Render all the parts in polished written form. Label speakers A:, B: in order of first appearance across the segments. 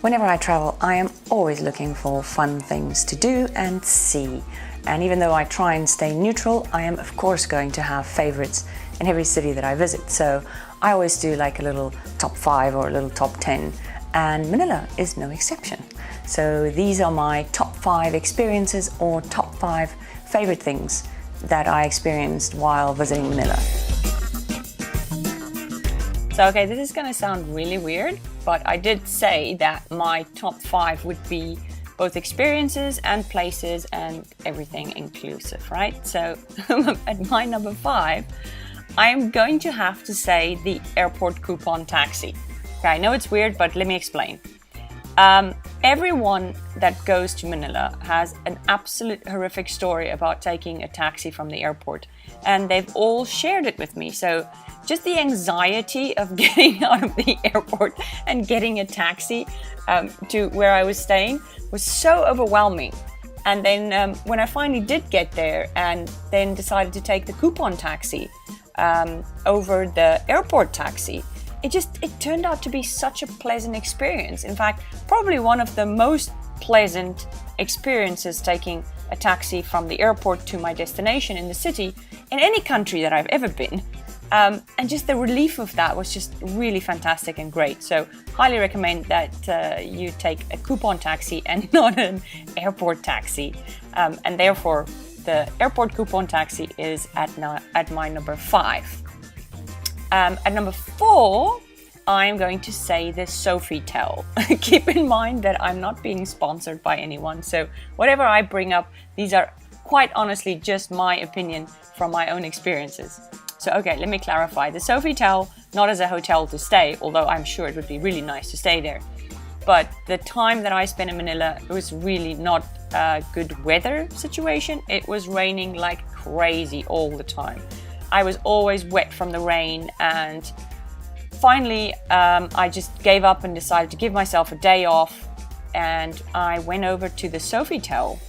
A: Whenever I travel, I am always looking for fun things to do and see. And even though I try and stay neutral, I am of course going to have favorites in every city that I visit. So I always do like a little top 5 or a little top 10, and Manila is no exception. So these are my top 5 experiences or top 5 favorite things that I experienced while visiting Manila. So okay, this is gonna sound really weird, but I did say that my top 5 would be both experiences and places and everything inclusive, right? So at my number 5, I am going to have to say the airport coupon taxi. Okay, I know it's weird, but let me explain. Everyone that goes to Manila has an absolute horrific story about taking a taxi from the airport, and they've all shared it with me. So just the anxiety of getting out of the airport and getting a taxi to where I was staying was so overwhelming. And then when I finally did get there and then decided to take the coupon taxi over the airport taxi, it turned out to be such a pleasant experience. In fact, probably one of the most pleasant experiences taking a taxi from the airport to my destination in the city in any country that I've ever been. And just the relief of that was just really fantastic and great. So highly recommend that you take a coupon taxi and not an airport taxi. And therefore, the airport coupon taxi is at my number 5. At number 4, I'm going to say the Sofitel. Keep in mind that I'm not being sponsored by anyone. So whatever I bring up, these are quite honestly just my opinion from my own experiences. So, okay, let me clarify. The Sofitel, not as a hotel to stay, although I'm sure it would be really nice to stay there. But the time that I spent in Manila, it was really not a good weather situation. It was raining like crazy all the time. I was always wet from the rain, and finally I just gave up and decided to give myself a day off, and I went over to the Sofitel.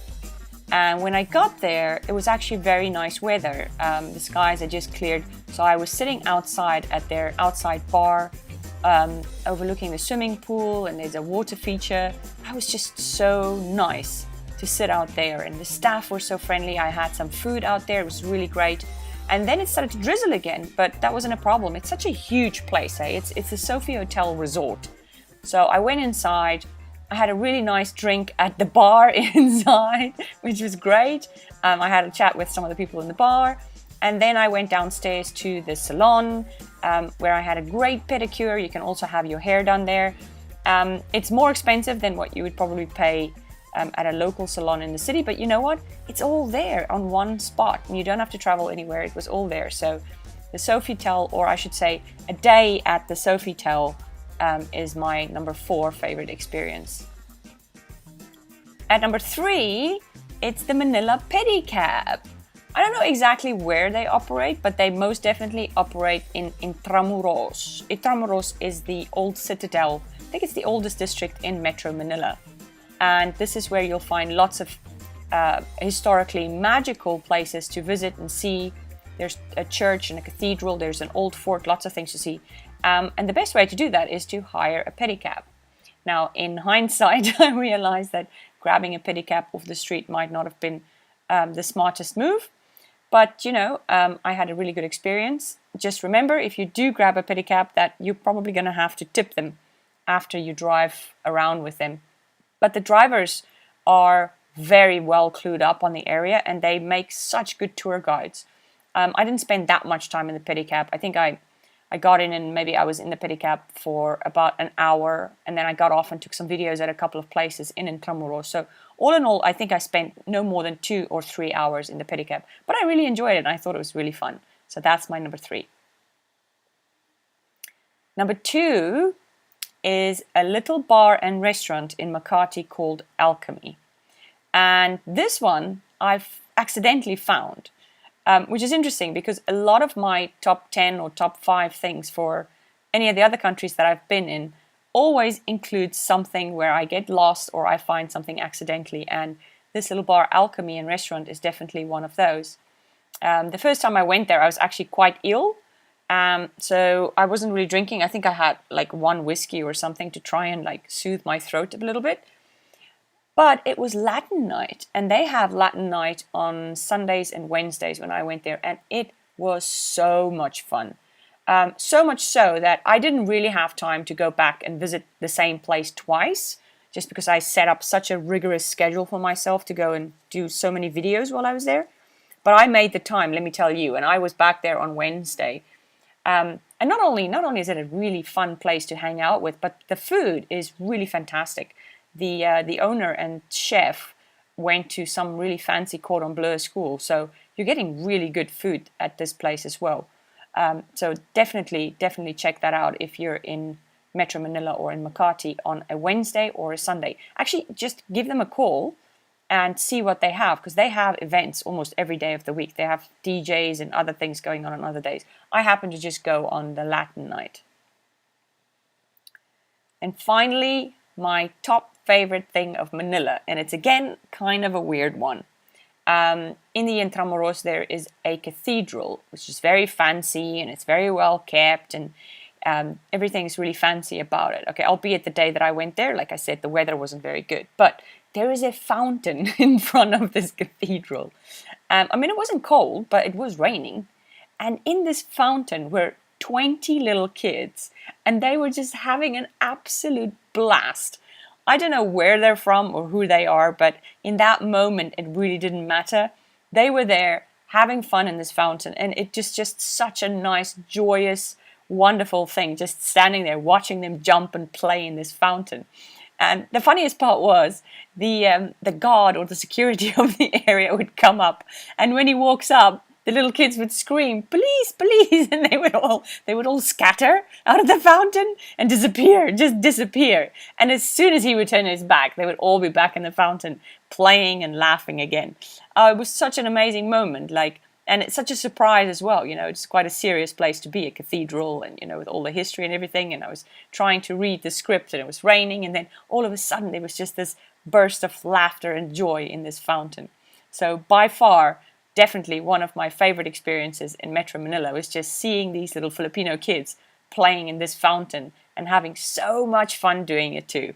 A: And when I got there, it was actually very nice weather. The skies had just cleared, so I was sitting outside at their outside bar, overlooking the swimming pool, and there's a water feature. It was just so nice to sit out there, and the staff were so friendly. I had some food out there, it was really great. And then it started to drizzle again, but that wasn't a problem. It's such a huge place, eh? It's the Sofitel Resort. So I went inside. I had a really nice drink at the bar inside, which was great. I had a chat with some of the people in the bar. And then I went downstairs to the salon, where I had a great pedicure. You can also have your hair done there. It's more expensive than what you would probably pay at a local salon in the city. But you know what? It's all there on one spot, and you don't have to travel anywhere. It was all there. So the Sofitel, or I should say a day at the Sofitel, is my number 4 favorite experience. At number 3, it's the Manila pedicab. I don't know exactly where they operate, but they most definitely operate in Intramuros. Intramuros is the old citadel. I think it's the oldest district in Metro Manila. And this is where you'll find lots of historically magical places to visit and see. There's a church and a cathedral, there's an old fort, lots of things to see. And the best way to do that is to hire a pedicab. Now, in hindsight, I realized that grabbing a pedicab off the street might not have been the smartest move. But, you know, I had a really good experience. Just remember, if you do grab a pedicab, that you're probably going to have to tip them after you drive around with them. But the drivers are very well clued up on the area, and they make such good tour guides. I didn't spend that much time in the pedicab. I think I got in and maybe I was in the pedicab for about an hour, and then I got off and took some videos at a couple of places in Intramuros. So all in all, I think I spent no more than 2 or 3 hours in the pedicab. But I really enjoyed it, and I thought it was really fun. So that's my number 3. Number 2 is a little bar and restaurant in Makati called Alchemy. And this one I've accidentally found, which is interesting because a lot of my top 10 or top 5 things for any of the other countries that I've been in always includes something where I get lost or I find something accidentally. And this little bar, Alchemy and restaurant, is definitely one of those. The first time I went there, I was actually quite ill. So I wasn't really drinking. I think I had like one whiskey or something to try and like soothe my throat a little bit. But it was Latin night, and they have Latin night on Sundays and Wednesdays when I went there, and it was so much fun. So much so that I didn't really have time to go back and visit the same place twice, just because I set up such a rigorous schedule for myself to go and do so many videos while I was there. But I made the time, let me tell you, and I was back there on Wednesday. And not only is it a really fun place to hang out with, but the food is really fantastic. The owner and chef went to some really fancy cordon bleu school, so you're getting really good food at this place as well. So definitely check that out if you're in Metro Manila or in Makati on a Wednesday or a Sunday. Actually, just give them a call and see what they have, because they have events almost every day of the week. They have DJs and other things going on other days. I happen to just go on the Latin night. And finally, my top favorite thing of Manila, and it's again kind of a weird one. In the Intramuros there is a cathedral, which is very fancy and it's very well kept, and everything's really fancy about it. Okay, albeit the day that I went there, like I said, the weather wasn't very good, but there is a fountain in front of this cathedral. I mean, it wasn't cold, but it was raining, and in this fountain were 20 little kids, and they were just having an absolute blast. I don't know where they're from or who they are, but in that moment, it really didn't matter. They were there having fun in this fountain, and it just such a nice, joyous, wonderful thing, just standing there watching them jump and play in this fountain. And the funniest part was the guard or the security of the area would come up, and when he walks up, the little kids would scream, "Police, police!" and they would all scatter out of the fountain and disappear, just disappear. And as soon as he would turn his back, they would all be back in the fountain, playing and laughing again. It was such an amazing moment, and it's such a surprise as well. You know, it's quite a serious place to be, a cathedral, and with all the history and everything. And I was trying to read the script, and it was raining, and then all of a sudden there was just this burst of laughter and joy in this fountain. So by far, definitely one of my favorite experiences in Metro Manila was just seeing these little Filipino kids playing in this fountain and having so much fun doing it too.